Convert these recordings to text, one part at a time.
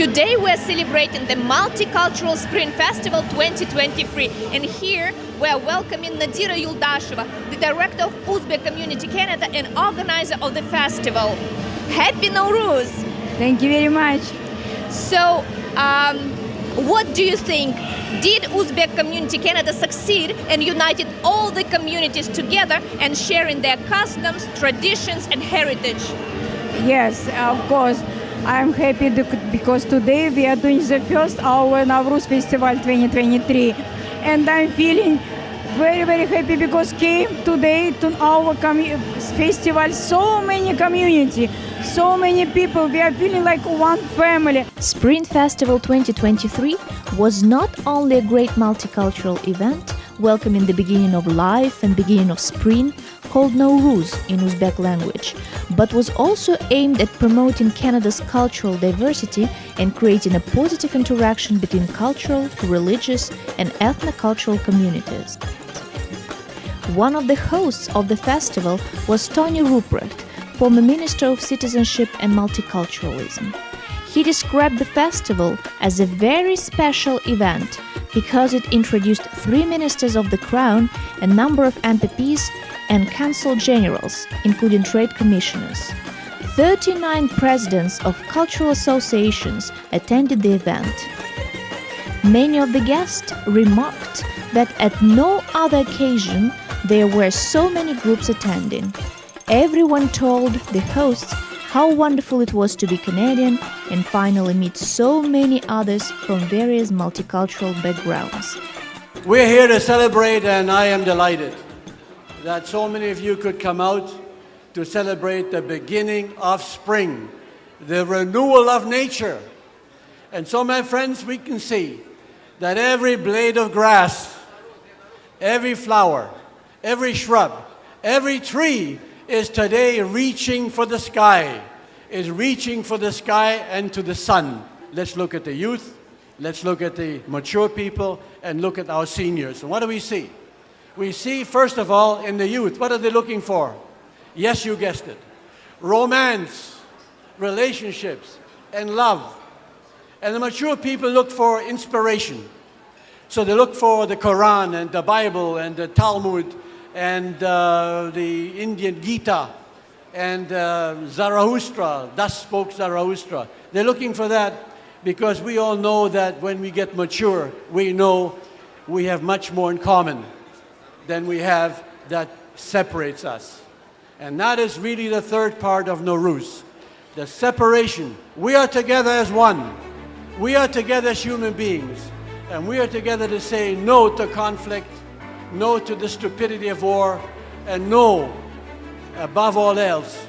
Today we're celebrating the Multicultural Spring Festival 2023, and here we're welcoming Nadira Yuldasheva, the director of Uzbek Community Canada and organizer of the festival. Happy Nowruz! Thank you very much. So, what do you think? Did Uzbek Community Canada succeed and united all the communities together and sharing their customs, traditions and heritage? Yes, of course. I'm happy because today we are doing the first our Nowruz Festival 2023, and I'm feeling very, very happy because came today to our festival so many community, so many people. We are feeling like one family. Spring Festival 2023 was not only a great multicultural event, welcoming the beginning of life and beginning of spring, called Nowruz in Uzbek language, but was also aimed at promoting Canada's cultural diversity and creating a positive interaction between cultural, religious, and ethnocultural communities. One of the hosts of the festival was Tony Ruprecht, former Minister of Citizenship and Multiculturalism. He described the festival as a very special event because it introduced 3 ministers of the Crown, a number of MPPs, and Consul generals, including trade commissioners. 39 presidents of cultural associations attended the event. Many of the guests remarked that at no other occasion there were so many groups attending. Everyone told the hosts how wonderful it was to be Canadian and finally meet so many others from various multicultural backgrounds. We're here to celebrate, and I am delighted that so many of you could come out to celebrate the beginning of spring, the renewal of nature. And so, my friends, we can see that every blade of grass, every flower, every shrub, every tree is today reaching for the sky, is reaching for the sky and to the sun. Let's look at the youth, let's look at the mature people, and look at our seniors. And what do we see? We see, first of all, in the youth, what are they looking for? Yes, you guessed it. Romance, relationships, and love. And the mature people look for inspiration. So they look for the Quran and the Bible and the Talmud and the Indian Gita and Zarathustra, thus spoke Zarathustra. They're looking for that because we all know that when we get mature, we know we have much more in common than we have that separates us. And that is really the third part of Nowruz, the separation. We are together as one. We are together as human beings. And we are together to say no to conflict, no to the stupidity of war, and no, above all else,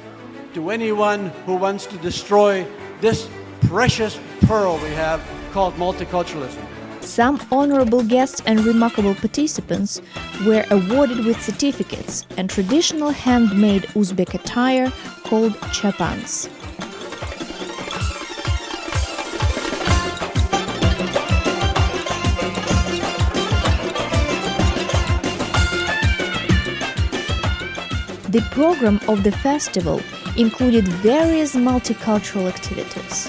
to anyone who wants to destroy this precious pearl we have called multiculturalism. Some honorable guests and remarkable participants were awarded with certificates and traditional handmade Uzbek attire called chapans. The program of the festival included various multicultural activities.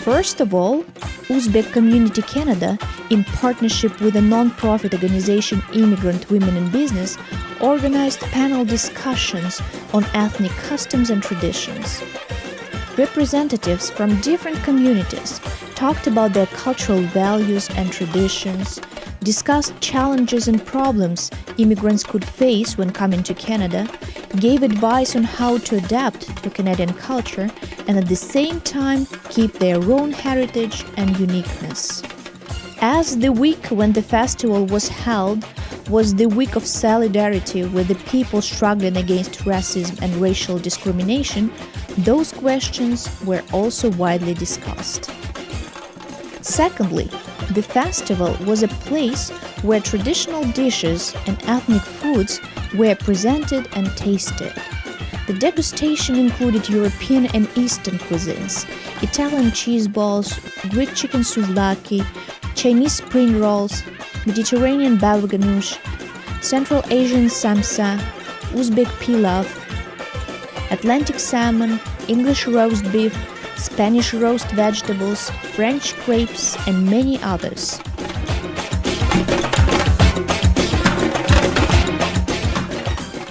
First of all, Uzbek Community Canada, in partnership with the non-profit organization Immigrant Women in Business, organized panel discussions on ethnic customs and traditions. Representatives from different communities talked about their cultural values and traditions, discussed challenges and problems immigrants could face when coming to Canada, gave advice on how to adapt to Canadian culture and at the same time keep their own heritage and uniqueness. As the week when the festival was held was the week of solidarity with the people struggling against racism and racial discrimination, those questions were also widely discussed. Secondly, the festival was a place where traditional dishes and ethnic foods were presented and tasted. The degustation included European and Eastern cuisines, Italian cheese balls, Greek chicken souvlaki, Chinese spring rolls, Mediterranean baba ganoush, Central Asian samsa, Uzbek pilaf, Atlantic salmon, English roast beef, Spanish roast vegetables, French crepes, and many others.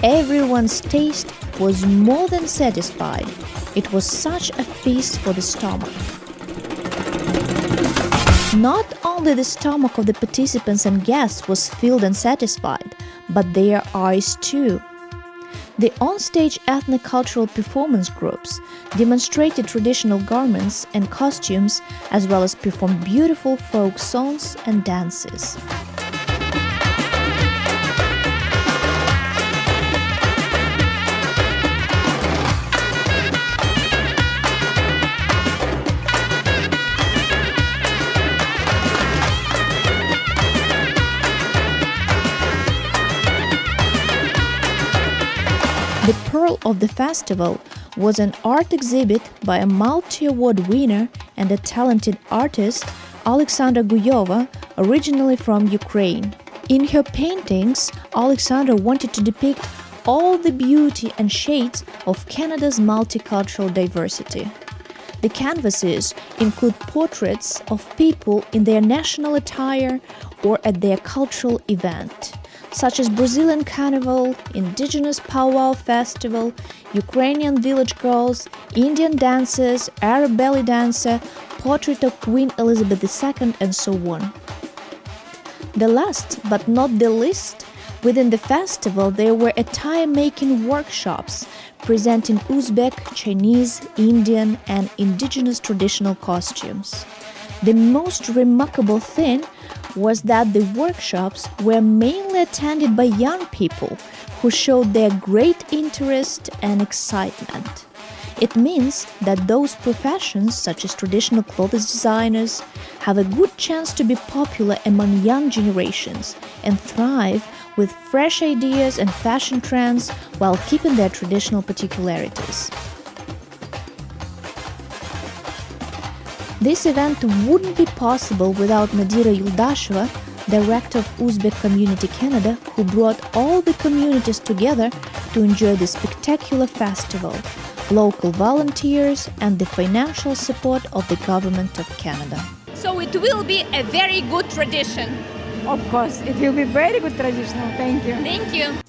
Everyone's taste was more than satisfied. It was such a feast for the stomach. Not only the stomach of the participants and guests was filled and satisfied, but their eyes too. The on-stage ethnocultural performance groups demonstrated traditional garments and costumes as well as performed beautiful folk songs and dances. The pearl of the festival was an art exhibit by a multi-award winner and a talented artist, Alexandra Guyova, originally from Ukraine. In her paintings, Alexandra wanted to depict all the beauty and shades of Canada's multicultural diversity. The canvases include portraits of people in their national attire or at their cultural event, such as Brazilian Carnival, Indigenous Powwow Festival, Ukrainian village girls, Indian dances, Arab belly dancer, portrait of Queen Elizabeth II, and so on. The last but not the least, within the festival there were attire-making workshops presenting Uzbek, Chinese, Indian, and indigenous traditional costumes. The most remarkable thing was that the workshops were mainly attended by young people who showed their great interest and excitement. It means that those professions, such as traditional clothes designers, have a good chance to be popular among young generations and thrive with fresh ideas and fashion trends while keeping their traditional particularities. This event wouldn't be possible without Nadira Yuldasheva, director of Uzbek Community Canada, who brought all the communities together to enjoy the spectacular festival, local volunteers, and the financial support of the Government of Canada. So it will be a very good tradition. Of course, it will be very good traditional. Thank you. Thank you.